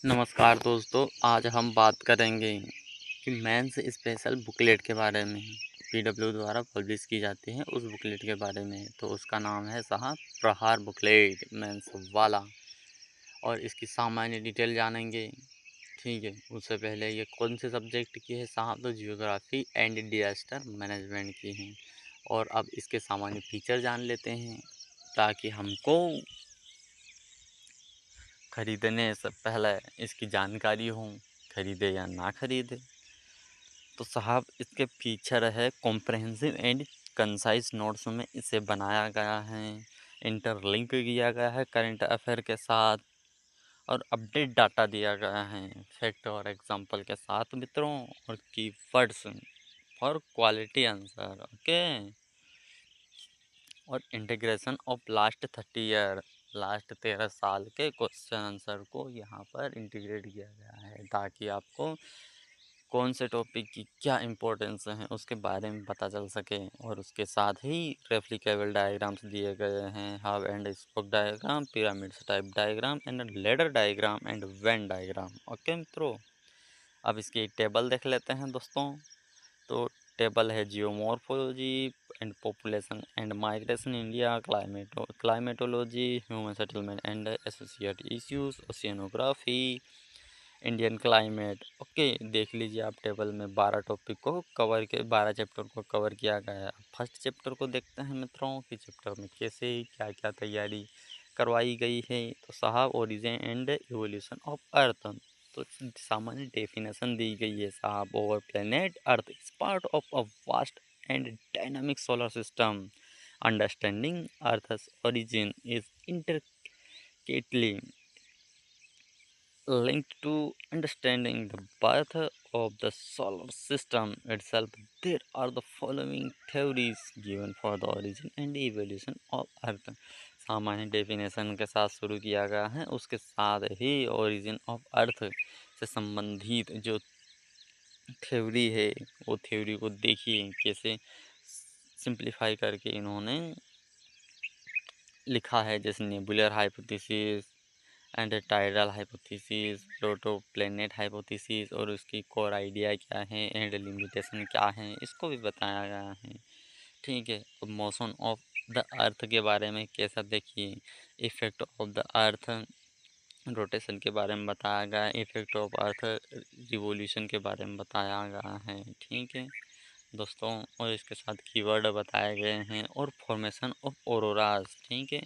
नमस्कार दोस्तों, आज हम बात करेंगे कि मेंस स्पेशल बुकलेट के बारे में। पीडब्ल्यू द्वारा पब्लिश की जाती है उस बुकलेट के बारे में। तो उसका नाम है साहब प्रहार बुकलेट मेंस वाला। और इसकी सामान्य डिटेल जानेंगे। ठीक है, उससे पहले ये कौन से सब्जेक्ट की है साहब? तो जियोग्राफी एंड डिजास्टर मैनेजमेंट की है। और अब इसके सामान्य फीचर जान लेते हैं ताकि हमको खरीदने से पहले इसकी जानकारी हो, खरीदे या ना खरीदे। तो साहब इसके फीचर है कॉम्प्रहेंसिव एंड कंसाइज नोट्स में इसे बनाया गया है, इंटरलिंक किया गया है करंट अफेयर के साथ और अपडेट डाटा दिया गया है फैक्ट और एग्जांपल के साथ मित्रों, और keywords for quality answer. Okay. और integration of last 30 year, last 13 साल के क्वेश्चन आंसर को यहाँ पर इंटीग्रेट किया गया है ताकि आपको कौन से टॉपिक की क्या इम्पोर्टेंस है उसके बारे में पता चल सके। और उसके साथ ही रेप्लिकेबल डायग्राम्स दिए गए हैं, hub and spoke diagram, pyramids type diagram and ladder diagram and Venn diagram. Okay मित्रों, अब इसकी एक टेबल देख लेते हैं दोस्तों। तो टेबल है geomorphology and population and migration India, climatology, human settlement and associate issues, oceanography, Indian climate. Okay, देख लीजिए आप टेबल में 12 टॉपिक को कवर के 12 चैप्टर को कवर किया गया है। फर्स्ट चैप्टर को देखते हैं मित्रों कि चैप्टर में कैसे क्या क्या तैयारी करवाई गई है। तो साहब origin and evolution of Earth. तो सामान्य डेफिनेशन दी गई है साहब, our planet Earth is part of a vast and dynamic solar system. Understanding Earth's origin is intricately linked to understanding the birth of the solar system itself. There are the following theories given for the origin and evolution of Earth. सामान्य definition के साथ शुरू किया गया है, उसके साथ ही origin of earth से संबंधित जो थ्योरी है वो थ्योरी को देखिए कैसे सिंप्लीफाई करके इन्होंने लिखा है। जैसे nebular hypothesis and tidal hypothesis, protoplanet hypothesis और उसकी कोर आइडिया क्या है एंड लिमिटेशन क्या है इसको भी बताया गया है। ठीक है, अब मोशन ऑफ द अर्थ के बारे में कैसा देखिए, effect of the earth rotation के बारे में बताया गया, इफेक्ट ऑफ अर्थ रिवोल्यूशन के बारे में बताया गया है। ठीक है दोस्तों, और इसके साथ कीवर्ड बताए गए हैं और फॉर्मेशन ऑफ ऑरोरास। ठीक है,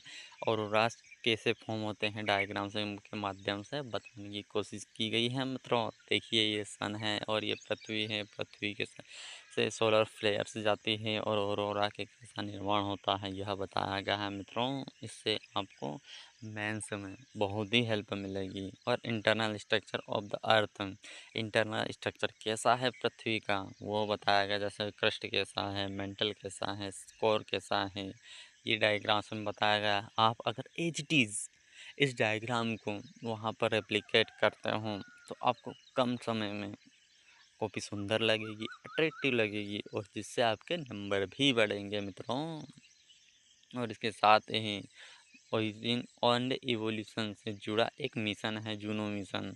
ऑरोरास कैसे फॉर्म होते हैं डायग्राम से के माध्यम से बताने की कोशिश की गई है मित्रों। देखिए ये सन है और ये पृथ्वी है, पृथ्वी के से सोलर फ्लेयर्स जाती है और ऑरोरा के कैसा निर्माण होता है यह बताया गया है मित्रों। इससे आपको मेंस में बहुत ही हेल्प मिलेगी। और internal structure of the earth, internal structure कैसा है पृथ्वी का वो बताया गया, जैसे क्रस्ट कैसा है, मेंटल कैसा है, कोर कैसा है, ये डायग्राम्स में बताया गया। आप अगर एज इट इज़ इस डायग्राम को वहाँ पर रेप्लिकेट करते हो तो आपको कम समय में कॉपी सुंदर लगेगी, अट्रैक्टिव लगेगी और जिससे आपके नंबर भी बढ़ेंगे मित्रों। और इसके साथ ही ओरिजिन एंड इवोल्यूशन से जुड़ा एक मिशन है, जूनो मिशन।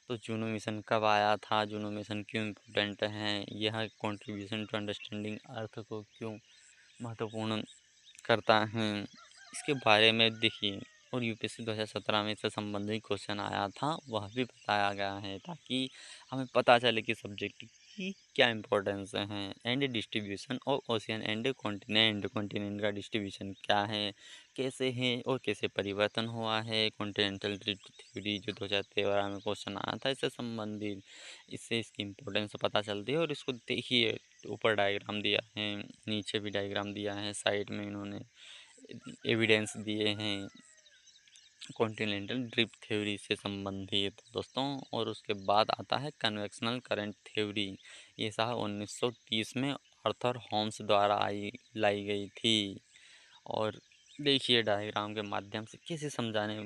तो जूनो मिशन कब आया था, जूनो मिशन क्यों इम्पोर्टेंट है, यह कंट्रीब्यूशन टू अंडरस्टैंडिंग अर्थ को क्यों महत्वपूर्ण करता है इसके बारे में देखिए। और यूपीएससी 2017 में इससे संबंधित क्वेश्चन आया था, वह भी बताया गया है ताकि हमें पता चले कि सब्जेक्ट की क्या इम्पोर्टेंस है। And distribution of ocean and continent, continent का डिस्ट्रीब्यूशन क्या है, कैसे है और कैसे परिवर्तन हुआ है। कॉन्टिनेंटल ड्रिफ्ट थ्योरी जो 2013 में क्वेश्चन आया था इससे संबंधित, इससे इसकी इम्पोर्टेंस पता चलती है। और इसको देखिए, ऊपर डायग्राम दिया है, नीचे भी डायग्राम दिया है, साइड में इन्होंने एविडेंस दिए हैं कॉन्टिनेंटल ड्रिफ्ट थ्योरी से संबंधित दोस्तों। और उसके बाद आता है कन्वेक्शनल करंट थ्योरी। ये साहब 1930 में आर्थर होम्स द्वारा लाई गई थी। और देखिए डायग्राम के माध्यम से कैसे समझाने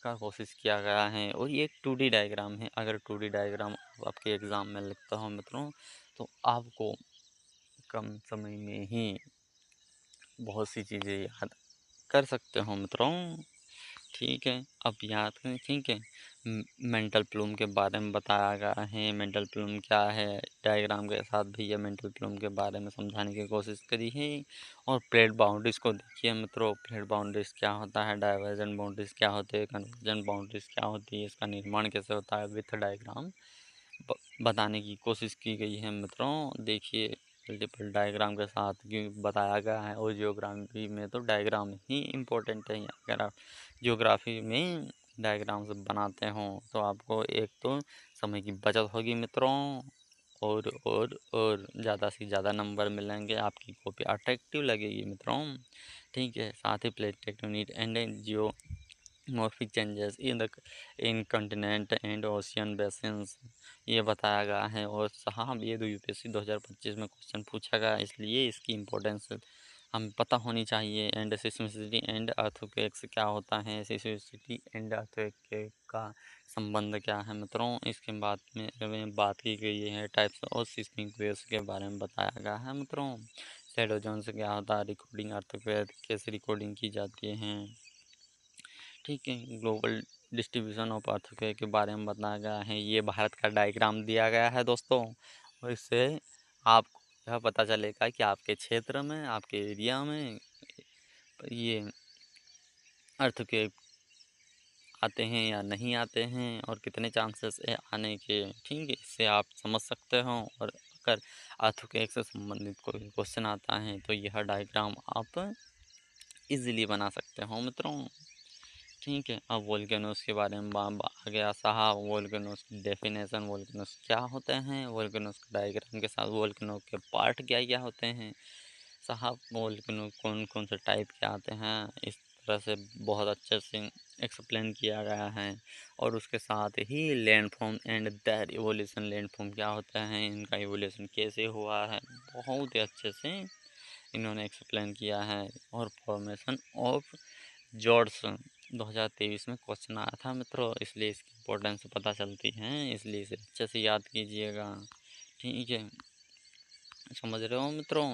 का कोशिश किया गया है। और ये एक 2D डायग्राम है। अगर 2D डायग्राम आपके एग्ज़ाम में लिखता हो मित्रों तो आपको कम समय में ही बहुत सी चीज़ें याद कर सकते हो मित्रों। ठीक है, अब याद करें। ठीक है, मेंटल प्लूम के बारे में बताया गया है। मेंटल प्लूम क्या है, डायग्राम के साथ भी ये मेंटल प्लूम के बारे में समझाने की कोशिश करी है। और प्लेट बाउंड्रीज को देखिए मित्रों, प्लेट बाउंड्रीज क्या होता है, डाइवर्जेंट बाउंड्रीज क्या होते हैं, कन्वर्जेंट बाउंड्रीज क्या होती है, इसका निर्माण कैसे होता है, विथ डायग्राम बताने की कोशिश की गई है मित्रों। देखिए मल्टीपल डायग्राम के साथ क्यों बताया गया है, और जियोग्राफी में तो डायग्राम ही इम्पोर्टेंट है। अगर आप जियोग्राफी में डायग्राम से बनाते हो तो आपको एक तो समय की बचत होगी मित्रों, और ज़्यादा से ज़्यादा नंबर मिलेंगे, आपकी कॉपी अट्रैक्टिव लगेगी मित्रों। ठीक है, साथ ही plate tectonic and geomorphic changes in continent and ocean basins ये बताया गया है। और साहब ये तो यूपीएससी 2025 में क्वेश्चन पूछा गया, इसलिए इसकी इम्पोर्टेंस हमें पता होनी चाहिए। एंड सिस्मिसिटी एंड अर्थक्वेक्स क्या होता है, सिस्मिसिटी एंड अर्थक्वेक का संबंध क्या है मित्रों, इसके बाद में बात की गई है। टाइप्स ऑफ सिस्मिक वेव्स के बारे में बताया गया है मित्रों। शैडो जोन से क्या होता है, रिकॉर्डिंग अर्थक्वेक कैसे रिकॉर्डिंग की जाती है। ठीक है, ग्लोबल डिस्ट्रीब्यूशन ऑफ अर्थक्वेक के बारे में बताया गया है। ये भारत का डायग्राम दिया गया है दोस्तों, और इससे आपको यह पता चलेगा कि आपके क्षेत्र में, आपके एरिया में ये अर्थक्वेक आते हैं या नहीं आते हैं, और कितने चांसेस है आने के। ठीक है, इससे आप समझ सकते हो। और अगर अर्थक्वेक से संबंधित कोई क्वेश्चन आता है तो यह डायग्राम आप इजीली बना सकते हो मित्रों। ठीक है, अब वोल्केनोस के बारे में आ गया साहब। वोल्केनोस की डेफिनेशन, वोल्केनोस क्या होते हैं, वोल्केनोस का डायग्राम के साथ वोल्केनो के पार्ट क्या क्या होते हैं साहब, वोल्केनो कौन कौन से टाइप के आते हैं, इस तरह से बहुत अच्छे से एक्सप्लेन किया गया है। और उसके साथ ही landform and their evolution, landform क्या होता है, इनका इवोल्यूशन कैसे हुआ है, बहुत ही अच्छे से इन्होंने एक्सप्लेन किया है। और फॉर्मेशन ऑफ जॉर्ड्स 2023 में क्वेश्चन आया था मित्रों, इसलिए इसकी इम्पोर्टेंस पता चलती है, इसलिए इसे अच्छे से याद कीजिएगा। ठीक है, समझ रहे हो मित्रों।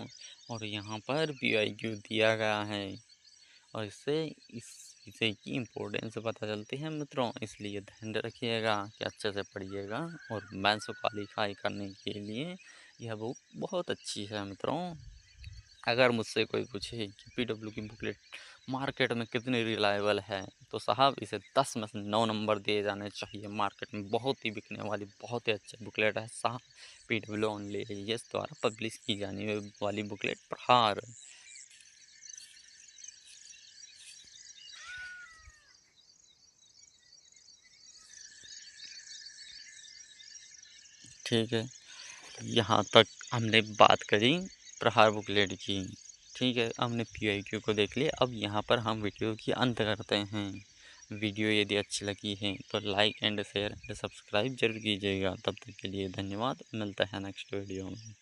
और यहाँ पर PIQ दिया गया है, और इससे इस विषय की इम्पोर्टेंस पता चलती है मित्रों, इसलिए ध्यान रखिएगा कि अच्छे से पढ़िएगा। और मेंस क्वालिफाई करने के लिए यह बुक बहुत अच्छी है मित्रों। अगर मुझसे कोई पूछे कि PW की बुकलेट मार्केट में कितनी रिलायबल है, तो साहब इसे 10 में से 9 नंबर दिए जाने चाहिए। मार्केट में बहुत ही बिकने वाली, बहुत ही अच्छी बुकलेट है साहब। PW ओनली एजेस द्वारा पब्लिश की जाने वाली बुकलेट प्रहार। ठीक है, यहाँ तक हमने बात करी प्रहार बुकलेट की। ठीक है, हमने PIQ को देख लिया। अब यहाँ पर हम वीडियो की अंत करते हैं। वीडियो यदि अच्छी लगी है तो like and share and subscribe जरूर कीजिएगा। तब तक के लिए धन्यवाद, मिलता है नेक्स्ट वीडियो में।